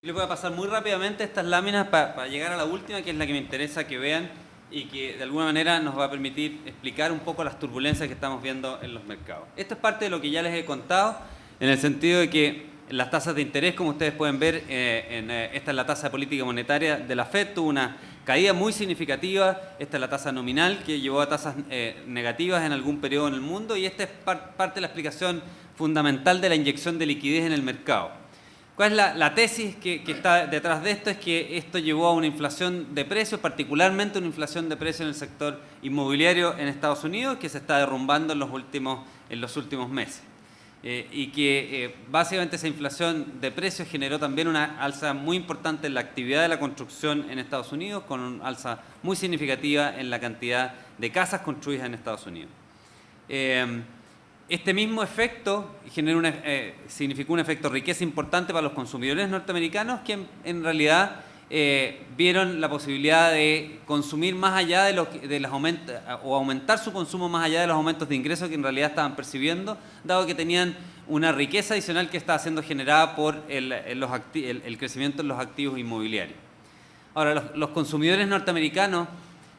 Les voy a pasar muy rápidamente estas láminas para llegar a la última, que es la que me interesa que vean y que de alguna manera nos va a permitir explicar un poco las turbulencias que estamos viendo en los mercados. Esto es parte de lo que ya les he contado, en el sentido de que las tasas de interés, como ustedes pueden ver, esta es la tasa política monetaria de la FED, tuvo una caída muy significativa. Esta es la tasa nominal, que llevó a tasas negativas en algún periodo en el mundo, y esta es parte de la explicación fundamental de la inyección de liquidez en el mercado. ¿Cuál es la tesis que está detrás de esto? Es que esto llevó a una inflación de precios, particularmente una inflación de precios en el sector inmobiliario en Estados Unidos, que se está derrumbando en los últimos meses. Y que básicamente esa inflación de precios generó también una alza muy importante en la actividad de la construcción en Estados Unidos, con una alza muy significativa en la cantidad de casas construidas en Estados Unidos. Este mismo efecto significó un efecto de riqueza importante para los consumidores norteamericanos, que en realidad vieron la posibilidad de consumir más allá de los aumentos, o aumentar su consumo más allá de los aumentos de ingresos que en realidad estaban percibiendo, dado que tenían una riqueza adicional que estaba siendo generada por el crecimiento en los activos inmobiliarios. Ahora, los consumidores norteamericanos,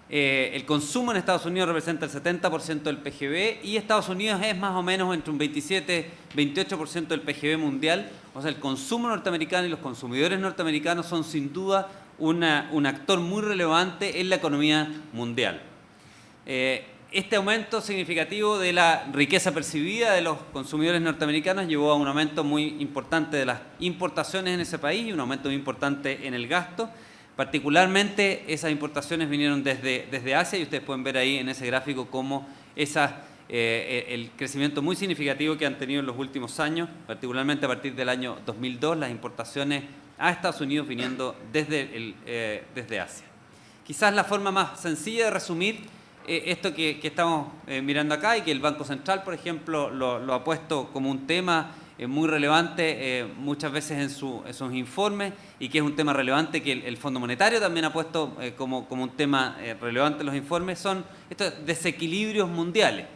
el consumo en Estados Unidos representa el 70% del PGB, y Estados Unidos es más o menos entre un 27-28% del PGB mundial. O sea, el consumo norteamericano y los consumidores norteamericanos son sin duda un actor muy relevante en la economía mundial. Este aumento significativo de la riqueza percibida de los consumidores norteamericanos llevó a un aumento muy importante de las importaciones en ese país y un aumento muy importante en el gasto. Particularmente esas importaciones vinieron desde Asia, y ustedes pueden ver ahí en ese gráfico cómo el crecimiento muy significativo que han tenido en los últimos años, particularmente a partir del año 2002, las importaciones a Estados Unidos viniendo desde Asia. Quizás la forma más sencilla de resumir esto que estamos mirando acá, y que el Banco Central, por ejemplo, lo ha puesto como un tema muy relevante muchas veces en sus informes, y que es un tema relevante que el Fondo Monetario también ha puesto como un tema relevante en los informes, son estos desequilibrios mundiales.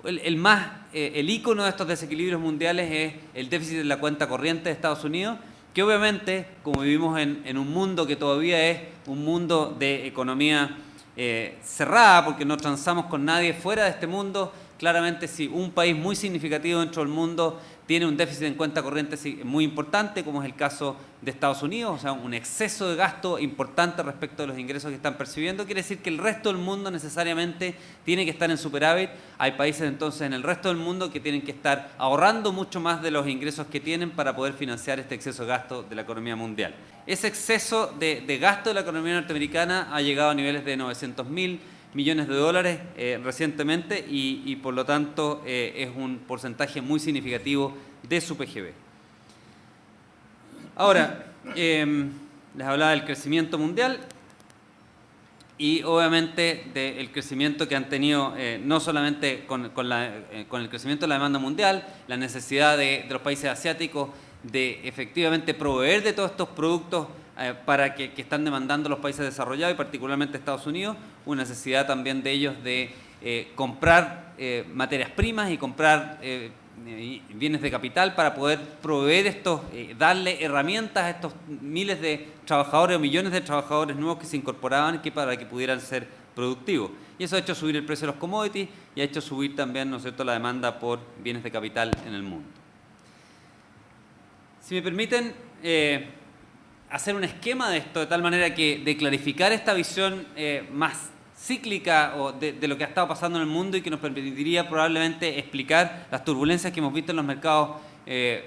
El ícono de estos desequilibrios mundiales es el déficit de la cuenta corriente de Estados Unidos, que obviamente, como vivimos en un mundo que todavía es un mundo de economía cerrada, porque no transamos con nadie fuera de este mundo, claramente si un país muy significativo dentro del mundo tiene un déficit en cuenta corriente muy importante, como es el caso de Estados Unidos, o sea, un exceso de gasto importante respecto de los ingresos que están percibiendo, quiere decir que el resto del mundo necesariamente tiene que estar en superávit. Hay países entonces en el resto del mundo que tienen que estar ahorrando mucho más de los ingresos que tienen para poder financiar este exceso de gasto de la economía mundial. Ese exceso de gasto de la economía norteamericana ha llegado a niveles de 900.000 millones de dólares recientemente, y por lo tanto es un porcentaje muy significativo de su PGB. Ahora, les hablaba del crecimiento mundial y obviamente del crecimiento que han tenido no solamente con el crecimiento de la demanda mundial, la necesidad de los países asiáticos de efectivamente proveer de todos estos productos que están demandando los países desarrollados, y particularmente Estados Unidos, una necesidad también de ellos de comprar materias primas y comprar bienes de capital para poder proveer darle herramientas a estos miles de trabajadores o millones de trabajadores nuevos que se incorporaban para que pudieran ser productivos. Y eso ha hecho subir el precio de los commodities y ha hecho subir también, ¿no es cierto?, la demanda por bienes de capital en el mundo. Si me permiten hacer un esquema de esto, de tal manera que de clarificar esta visión más cíclica de lo que ha estado pasando en el mundo, y que nos permitiría probablemente explicar las turbulencias que hemos visto en los mercados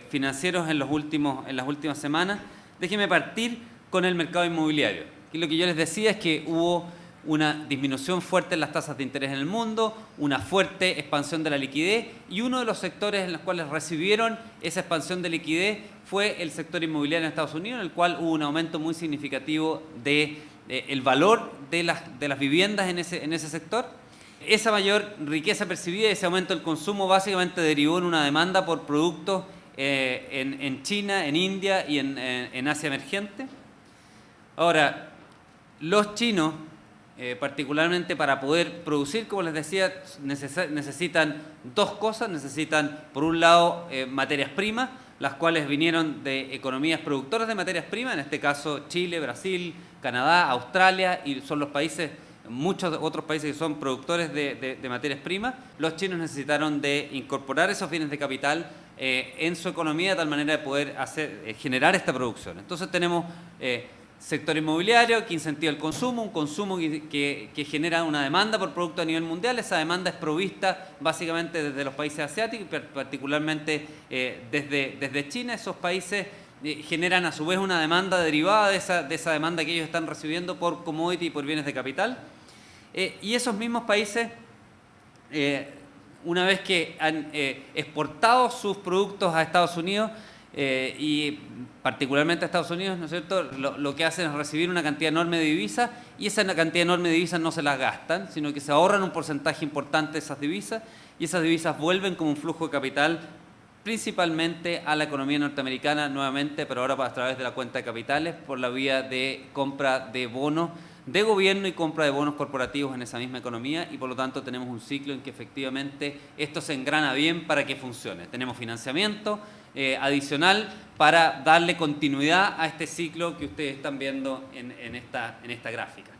financieros en las últimas semanas. Déjenme partir con el mercado inmobiliario. Y lo que yo les decía es que hubo una disminución fuerte en las tasas de interés en el mundo, una fuerte expansión de la liquidez, y uno de los sectores en los cuales recibieron esa expansión de liquidez fue el sector inmobiliario en Estados Unidos, en el cual hubo un aumento muy significativo del valor de las viviendas en ese sector. Esa mayor riqueza percibida y ese aumento del consumo básicamente derivó en una demanda por productos en China, en India y en Asia emergente. Ahora, los chinos, particularmente para poder producir, como les decía, necesitan dos cosas. Necesitan, por un lado, materias primas, las cuales vinieron de economías productoras de materias primas, en este caso Chile, Brasil, Canadá, Australia, y son los países, muchos otros países que son productores de materias primas. Los chinos necesitaron de incorporar esos bienes de capital en su economía de tal manera de poder generar esta producción. Entonces tenemos sector inmobiliario que incentiva el consumo, un consumo que genera una demanda por producto a nivel mundial. Esa demanda es provista básicamente desde los países asiáticos, particularmente desde China. Esos países generan a su vez una demanda derivada de esa demanda que ellos están recibiendo por commodity y por bienes de capital. Y esos mismos países, una vez que han exportado sus productos a Estados Unidos, y particularmente a Estados Unidos, ¿no es cierto?, lo que hacen es recibir una cantidad enorme de divisas, y esa cantidad enorme de divisas no se las gastan, sino que se ahorran un porcentaje importante de esas divisas, y esas divisas vuelven como un flujo de capital principalmente a la economía norteamericana nuevamente, pero ahora a través de la cuenta de capitales por la vía de compra de bonos de gobierno y compra de bonos corporativos en esa misma economía, y por lo tanto tenemos un ciclo en que efectivamente esto se engrana bien para que funcione. Tenemos financiamiento adicional para darle continuidad a este ciclo que ustedes están viendo en esta gráfica.